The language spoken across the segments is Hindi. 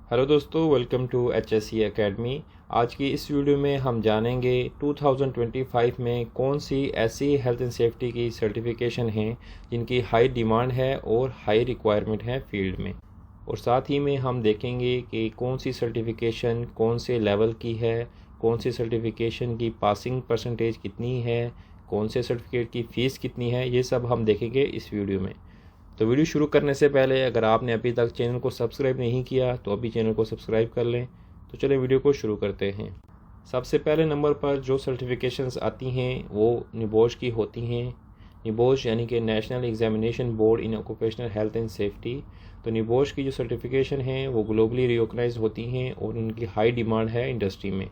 हेलो दोस्तों, वेलकम टू HSC एकेडमी। आज की इस वीडियो में हम जानेंगे 2025 में कौन सी ऐसी हेल्थ एंड सेफ्टी की सर्टिफिकेशन हैं जिनकी हाई डिमांड है और हाई रिक्वायरमेंट है फील्ड में। और साथ ही में हम देखेंगे कि कौन सी सर्टिफिकेशन कौन से लेवल की है, कौन सी सर्टिफिकेशन की पासिंग परसेंटेज कितनी है, कौन से सर्टिफिकेट की फ़ीस कितनी है, ये सब हम देखेंगे इस वीडियो में। तो वीडियो शुरू करने से पहले अगर आपने अभी तक चैनल को सब्सक्राइब नहीं किया तो अभी चैनल को सब्सक्राइब कर लें। तो चलिए वीडियो को शुरू करते हैं। सबसे पहले नंबर पर जो सर्टिफिकेशंस आती हैं वो निबोश की होती हैं। निबोश यानी कि national examination board in occupational health and safety. तो निबोश की जो सर्टिफिकेशन हैं वो ग्लोबली रिकॉग्नाइज होती हैं और उनकी हाई डिमांड है इंडस्ट्री में।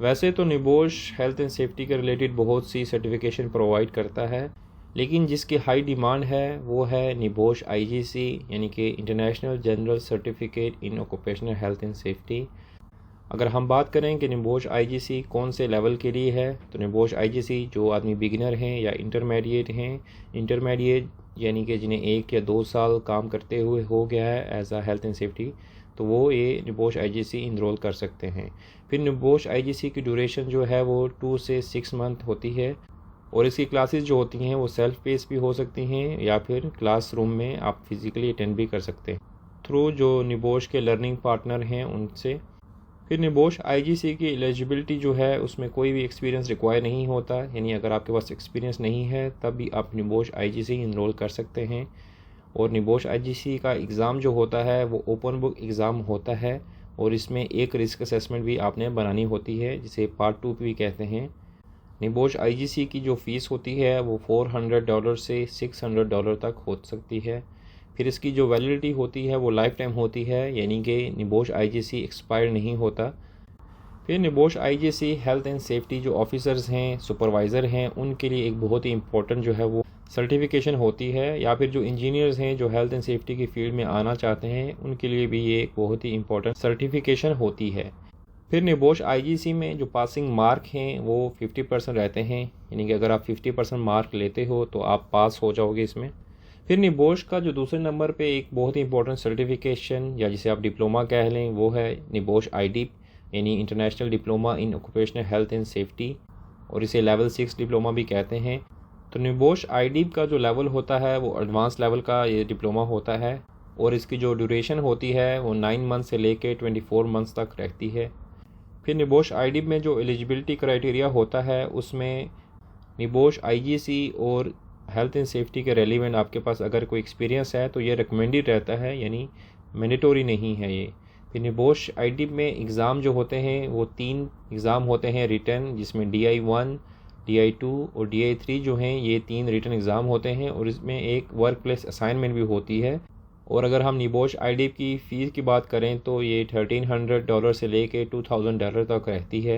वैसे तो निबोश हेल्थ एंड सेफ्टी के रिलेटेड बहुत सी सर्टिफिकेशन प्रोवाइड करता है, लेकिन जिसकी हाई डिमांड है वो है निबोश IGC यानी कि international general certificate in occupational health and safety. अगर हम बात करें कि निबोश IGC कौन से लेवल के लिए है, तो निबोश IGC जो आदमी बिगिनर हैं या इंटरमीडिएट यानी कि जिन्हें 1 या 2 साल काम करते हुए हो गया है as a health and safety, तो वो ये निबोश IGC इनरोल कर सकते हैं। फिर निबोश IGC की ड्यूरेशन जो है वो 2 से 6 मंथ होती है और इसकी क्लासेस जो होती हैं वो सेल्फ पेस भी हो सकती हैं या फिर क्लासरूम में आप फिज़िकली अटेंड भी कर सकते हैं थ्रू जो निबोश के लर्निंग पार्टनर हैं उनसे। फिर निबोश IGC की एलिजिबिलिटी जो है उसमें कोई भी एक्सपीरियंस रिक्वायर नहीं होता, यानी अगर आपके पास एक्सपीरियंस नहीं है तब भी आप निबोश IGC इनरोल कर सकते हैं। और निबोश IGC का एग्ज़ाम जो होता है वो ओपन बुक एग्ज़ाम होता है और इसमें एक रिस्क असेसमेंट भी आपने बनानी होती है जिसे पार्ट 2 भी कहते हैं। निबोश IGC की जो फ़ीस होती है वो $400 से $600 तक हो सकती है। फिर इसकी जो वैलिडिटी होती है वो लाइफ टाइम होती है, यानी कि निबोश IGC एक्सपायर नहीं होता। फिर NEBOSH IGC health and safety जो ऑफिसर्स हैं, सुपरवाइज़र हैं, उनके लिए एक बहुत ही इंपॉर्टेंट जो है वो सर्टिफिकेशन होती है, या फिर जो इंजीनियर्स हैं जो हेल्थ एंड सेफ्टी की फील्ड में आना चाहते हैं उनके लिए भी ये एक बहुत ही इंपॉर्टेंट सर्टिफिकेशन होती है। फिर निबोश IGC में जो पासिंग मार्क हैं वो 50% रहते हैं, यानी कि अगर आप 50% मार्क लेते हो तो आप पास हो जाओगे इसमें। फिर निबोश का जो दूसरे नंबर पे एक बहुत ही इंपॉर्टेंट सर्टिफिकेशन या जिसे आप डिप्लोमा कह लें वो है निबोश IDIP यानी international diploma in occupational health and safety, और इसे लेवल 6 डिप्लोमा भी कहते हैं। तो निबोश IDIP का जो लेवल होता है वो एडवांस लेवल का ये डिप्लोमा होता है और इसकी जो ड्यूरेशन होती है वो 9 मंथ से लेके 24 मंथ्स तक रहती है। फिर निबोश IDIP में जो एलिजिबिलिटी क्राइटेरिया होता है उसमें निबोश IGC और हेल्थ एंड सेफ्टी के रेलिवेंट आपके पास अगर कोई एक्सपीरियंस है तो ये रिकमेंडेड रहता है, यानी मैंडेटरी नहीं है ये। फिर निबोश IDIP में एग्ज़ाम जो होते हैं वो 3 एग्ज़ाम होते हैं रिटन, जिसमें DI1, DI2 और DI3 जो हैं ये 3 रिटन एग्ज़ाम होते हैं और इसमें एक वर्क प्लेस असाइनमेंट भी होती है। और अगर हम निबोश IDIP की फ़ीस की बात करें तो ये $1300 से लेके $2000 तक रहती है।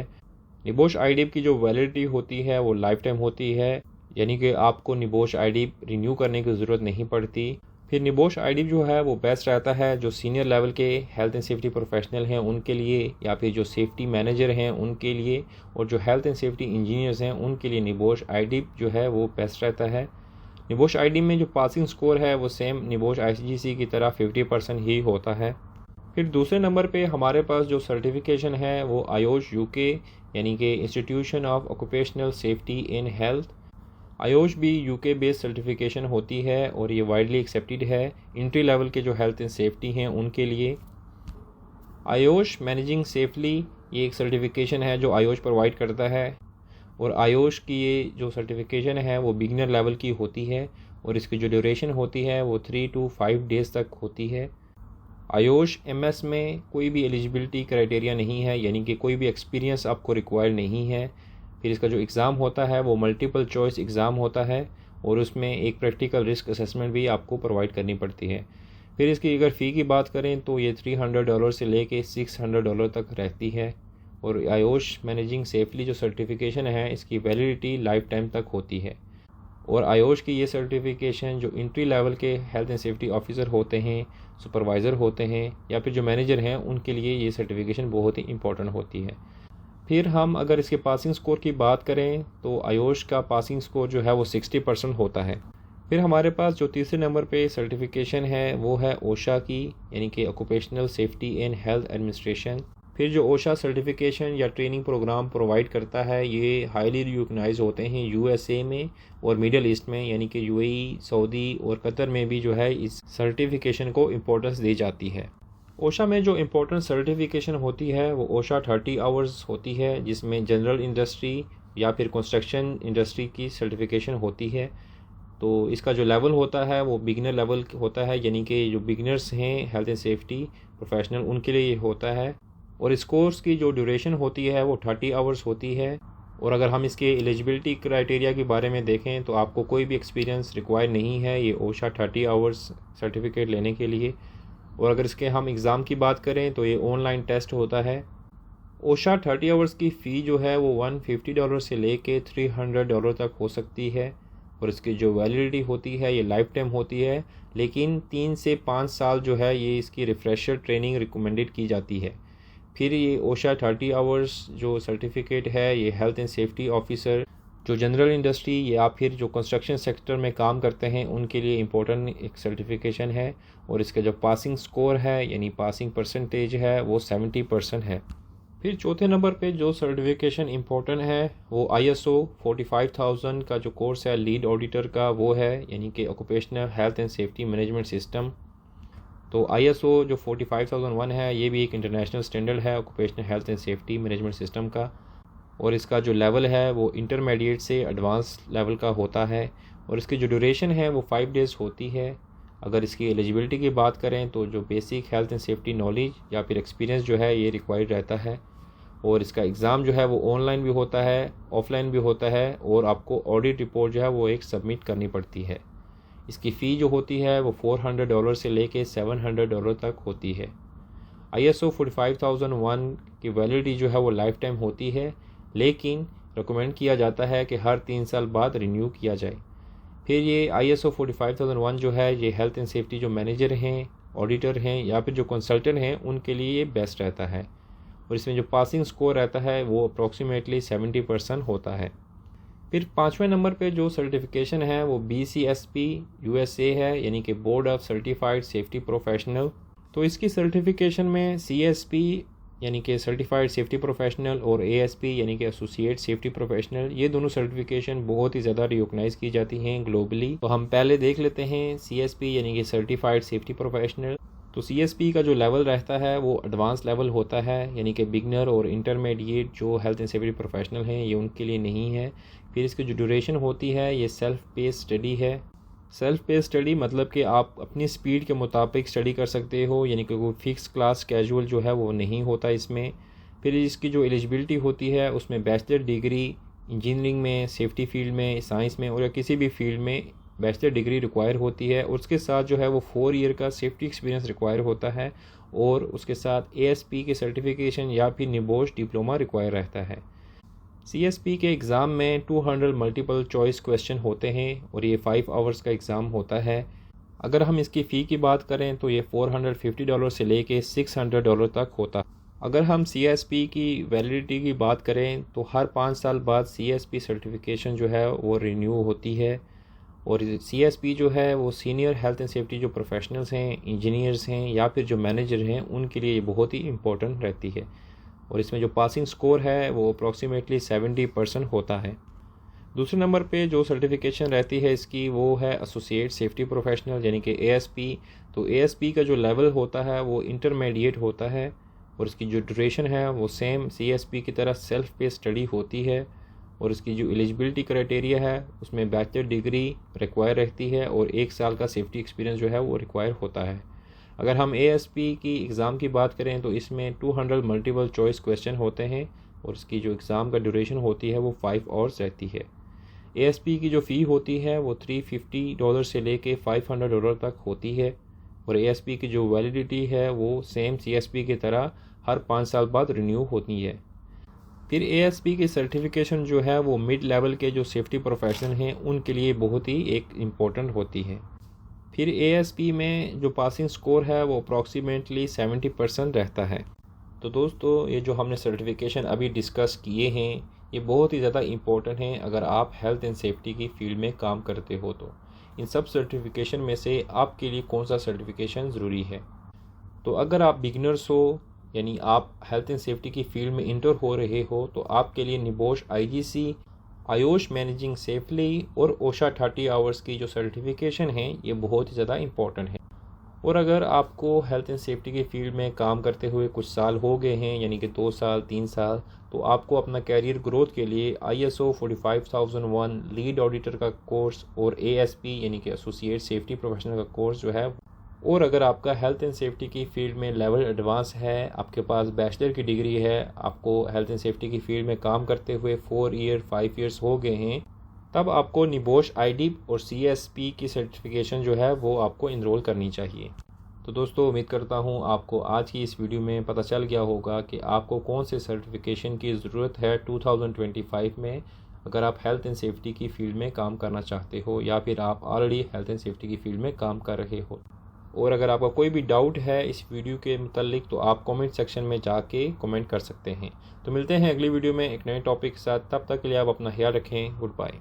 निबोश IDIP की जो वैलिडिटी होती है वो लाइफ टाइम होती है, यानी कि आपको निबोश IDIP रिन्यू करने की ज़रूरत नहीं पड़ती। फिर निबोश IDIP जो है वो बेस्ट रहता है जो सीनियर लेवल के हेल्थ एंड सेफ्टी प्रोफेशनल हैं उनके लिए, या फिर जो सेफ्टी मैनेजर हैं उनके लिए, और जो हेल्थ एंड सेफ्टी इंजीनियर्स हैं उनके लिए निबोश IDIP जो है वो बेस्ट रहता है। निबोश IDIP में जो पासिंग स्कोर है वो सेम निबोश IGC की तरह 50% ही होता है। फिर दूसरे नंबर पे हमारे पास जो सर्टिफिकेशन है वो आयोश UK यानी कि institution of occupational safety in health. IOSH भी UK बेस्ड सर्टिफिकेशन होती है और ये वाइडली एक्सेप्टेड है एंट्री लेवल के जो हेल्थ एंड सेफ्टी हैं उनके लिए। आयोश मैनेजिंग सेफली ये एक सर्टिफिकेशन है जो आयोश प्रोवाइड करता है, और आयोश की ये जो सर्टिफिकेशन है वो बिगिनर लेवल की होती है और इसकी जो ड्यूरेशन होती है वो 3 to 5 डेज़ तक होती है। आयोश MS में कोई भी एलिजिबिलिटी क्राइटेरिया नहीं है, यानी कि कोई भी एक्सपीरियंस आपको रिक्वायर नहीं है। फिर इसका जो एग्ज़ाम होता है वो मल्टीपल चॉइस एग्ज़ाम होता है और उसमें एक प्रैक्टिकल रिस्क असेसमेंट भी आपको प्रोवाइड करनी पड़ती है। फिर इसकी अगर फ़ी की बात करें तो ये $300 से लेके $600 तक रहती है। और आयोश मैनेजिंग सेफली जो सर्टिफिकेशन है इसकी वैलिडिटी लाइफ टाइम तक होती है। और आयोश की ये सर्टिफिकेशन जो एंट्री लेवल के हेल्थ एंड सेफ्टी ऑफिसर होते हैं, सुपरवाइज़र होते हैं या फिर जो मैनेजर हैं उनके लिए ये सर्टिफिकेशन बहुत ही इंपॉर्टेंट होती है। फिर हम अगर इसके पासिंग स्कोर की बात करें तो आयोश का पासिंग स्कोर जो है वो 60% होता है। फिर हमारे पास जो तीसरे नंबर पे सर्टिफिकेशन है वो है ओशा की, यानी कि occupational safety and health administration. फिर जो ओशा सर्टिफिकेशन या ट्रेनिंग प्रोग्राम प्रोवाइड करता है ये हाईली रिकॉग्नाइज होते हैं यूएसए में और मिडल ईस्ट में, यानी कि यूएई, सऊदी और कतर में भी जो है इस सर्टिफिकेशन को इम्पोर्टेंस दी जाती है। ओशा में जो इम्पोर्टेंट सर्टिफिकेशन होती है वो ओशा 30 आवर्स होती है, जिसमें जनरल इंडस्ट्री या फिर कंस्ट्रक्शन इंडस्ट्री की सर्टिफिकेशन होती है। तो इसका जो लेवल होता है वो बिगिनर लेवल होता है, यानी कि जो बिगिनर्स हैं हेल्थ एंड सेफ्टी प्रोफेशनल उनके लिए ये होता है। और इस कोर्स की जो ड्यूरेशन होती है वो 30 आवर्स होती है। और अगर हम इसके एलिजिबिलिटी क्राइटेरिया के बारे में देखें तो आपको कोई भी एक्सपीरियंस रिक्वायर नहीं है ये ओशा 30 आवर्स सर्टिफिकेट लेने के लिए। और अगर इसके हम एग्ज़ाम की बात करें तो ये ऑनलाइन टेस्ट होता है। ओशा 30 आवर्स की फ़ी जो है वो $150 से लेके $300 तक हो सकती है। और इसकी जो वैलिडिटी होती है ये लाइफ टाइम होती है, लेकिन 3 से 5 साल जो है ये इसकी रिफ़्रेशर ट्रेनिंग रिकमेंडेड की जाती है। फिर ये ओशा 30 आवर्स जो सर्टिफिकेट है ये हेल्थ एंड सेफ्टी ऑफिसर जो जनरल इंडस्ट्री या फिर जो कंस्ट्रक्शन सेक्टर में काम करते हैं उनके लिए इम्पोर्टेंट एक सर्टिफिकेशन है। और इसका जो पासिंग स्कोर है यानी पासिंग परसेंटेज है वो 70% है। फिर चौथे नंबर पे जो सर्टिफिकेशन इम्पोर्टेंट है वो ISO 45000 का जो कोर्स है लीड ऑडिटर का वो है, यानी कि occupational health and safety management system. तो ISO जो 45001 है ये भी एक इंटरनेशनल स्टैंडर्ड है occupational health and safety management system का। और इसका जो लेवल है वो इंटरमीडिएट से एडवांस लेवल का होता है। और इसकी जो ड्यूरेशन है वो 5 डेज़ होती है। अगर इसकी एलिजिबिलिटी की बात करें तो जो basic health and safety knowledge या फिर एक्सपीरियंस जो है ये रिक्वायर्ड रहता है। और इसका एग्ज़ाम जो है वो ऑनलाइन भी होता है, ऑफलाइन भी होता है, और आपको ऑडिट रिपोर्ट जो है वो एक सबमिट करनी पड़ती है। इसकी फ़ी जो होती है वो $400 से लेके $700 तक होती है। ISO 45001 की वैलिडिटी जो है वो लाइफ टाइम होती है, लेकिन रिकमेंड किया जाता है कि हर 3 साल बाद रिन्यू किया जाए। फिर ये ISO 45001 जो है ये हेल्थ एंड सेफ्टी जो मैनेजर हैं, ऑडिटर हैं या फिर जो कंसल्टेंट हैं उनके लिए ये बेस्ट रहता है। और इसमें जो पासिंग स्कोर रहता है वो अप्रॉक्सीमेटली 70% होता है। फिर 5वें नंबर पे जो सर्टिफिकेशन है वो BCSP USA है, यानी कि board of certified safety professional. तो इसकी सर्टिफिकेशन में CSP यानी कि सर्टिफाइड सेफ्टी प्रोफेशनल और ASP यानी कि एसोसिएट सेफ्टी प्रोफेशनल, ये दोनों सर्टिफिकेशन बहुत ही ज़्यादा रिकॉग्नाइज की जाती हैं ग्लोबली। तो हम पहले देख लेते हैं CSP यानी कि सर्टिफाइड सेफ्टी प्रोफेशनल। तो CSP का जो लेवल रहता है वो एडवांस लेवल होता है, यानी कि बिगनर और इंटरमीडिएट जो हेल्थ एंड सेफ्टी प्रोफेशनल हैं ये उनके लिए नहीं है। फिर इसकी जो ड्यूरेशन होती है ये सेल्फ पेस स्टडी है। सेल्फ पेस स्टडी मतलब कि आप अपनी स्पीड के मुताबिक स्टडी कर सकते हो, यानी कि कोई फिक्स क्लास कैजुअल जो है वो नहीं होता इसमें। फिर इसकी जो एलिजिबिलिटी होती है उसमें बैचलर डिग्री इंजीनियरिंग में, सेफ्टी फील्ड में, साइंस में और या किसी भी फील्ड में बैचलर डिग्री रिक्वायर होती है। और उसके साथ जो है वो 4 ईयर का सेफ्टी एक्सपीरियंस रिक्वायर होता है। और उसके साथ ASP के सर्टिफिकेशन या फिर निबोश डिप्लोमा रिक्वायर रहता है। CSP के एग्ज़ाम में 200 मल्टीपल चॉइस क्वेश्चन होते हैं और ये 5 आवर्स का एग्ज़ाम होता है। अगर हम इसकी फ़ी की बात करें तो ये $450 से लेके $600 तक होता है। अगर हम CSP की वैलिडिटी की बात करें तो हर 5 साल बाद CSP सर्टिफिकेशन जो है वो रिन्यू होती है। और CSP जो है वो सीनियर हेल्थ एंड सेफ्टी जो प्रोफेशनल्स हैं, इंजीनियर्स हैं या फिर जो मैनेजर हैं उनके लिए ये बहुत ही इम्पोर्टेंट रहती है। और इसमें जो पासिंग स्कोर है वो अप्रॉक्सीमेटली 70% होता है। दूसरे नंबर पे जो सर्टिफिकेशन रहती है इसकी वो है एसोसिएट सेफ्टी प्रोफेशनल यानी कि ASP। तो ASP का जो लेवल होता है वो इंटरमीडिएट होता है। और इसकी जो ड्यूरेशन है वो सेम CSP की तरह सेल्फ पेस स्टडी होती है। और इसकी जो एलिजिबिलिटी क्राइटेरिया है उसमें बैचलर डिग्री रिक्वायर रहती है और 1 साल का सेफ्टी एक्सपीरियंस जो है वो रिक्वायर होता है। अगर हम ASP की एग्ज़ाम की बात करें तो इसमें 200 मल्टीपल चॉइस क्वेश्चन होते हैं और इसकी जो एग्ज़ाम का ड्यूरेशन होती है वो 5 आवर्स रहती है। ASP की जो फ़ी होती है वो $350 से लेके $500 तक होती है। और ASP की जो वैलिडिटी है वो सेम CSP की तरह हर 5 साल बाद रिन्यू होती है। फिर ASP की सर्टिफिकेशन जो है वो मिड लेवल के जो सेफ्टी प्रोफेशनल हैं उनके लिए बहुत ही एक इम्पोर्टेंट होती है। फिर ASP में जो पासिंग स्कोर है वो अप्रॉक्सीमेटली 70% रहता है। तो दोस्तों ये जो हमने सर्टिफिकेशन अभी डिस्कस किए हैं ये बहुत ही ज़्यादा इम्पोर्टेंट हैं अगर आप हेल्थ एंड सेफ्टी की फील्ड में काम करते हो तो। इन सब सर्टिफिकेशन में से आपके लिए कौन सा सर्टिफिकेशन ज़रूरी है। तो अगर आप बिगिनर्स हो, यानी आप हेल्थ एंड सेफ्टी की फील्ड में इंटर हो रहे हो, तो आपके लिए निबोश IGC, आयोश मैनेजिंग सेफली और ओशा 30 आवर्स की जो सर्टिफिकेशन है ये बहुत ही ज़्यादा इम्पॉर्टेंट है। और अगर आपको हेल्थ एंड सेफ्टी की फील्ड में काम करते हुए कुछ साल हो गए हैं, यानी कि 2 साल 3 साल, तो आपको अपना कैरियर ग्रोथ के लिए ISO 45001 लीड ऑडिटर का कोर्स और ASP यानी कि एसोसिएट सेफ्टी प्रोफेशनल का कोर्स जो है, और अगर आपका हेल्थ एंड सेफ्टी की फील्ड में लेवल एडवांस है, आपके पास बैचलर की डिग्री है, आपको हेल्थ एंड सेफ्टी की फील्ड में काम करते हुए 4 ईयर 5 ईयर्स हो गए हैं, तब आपको निबोश ID और CSP की सर्टिफिकेशन जो है वो आपको इनरोल करनी चाहिए। तो दोस्तों, उम्मीद करता हूँ आपको आज की इस वीडियो में पता चल गया होगा कि आपको कौन से सर्टिफिकेशन की ज़रूरत है 2025 में, अगर आप हेल्थ एंड सेफ्टी की फील्ड में काम करना चाहते हो या फिर आप ऑलरेडी हेल्थ एंड सेफ्टी की फील्ड में काम कर रहे हो। और अगर आपका कोई भी डाउट है इस वीडियो के मुतालिक तो आप कमेंट सेक्शन में जाके कमेंट कर सकते हैं। तो मिलते हैं अगली वीडियो में एक नए टॉपिक के साथ, तब तक के लिए आप अपना ख्याल रखें। Good bye.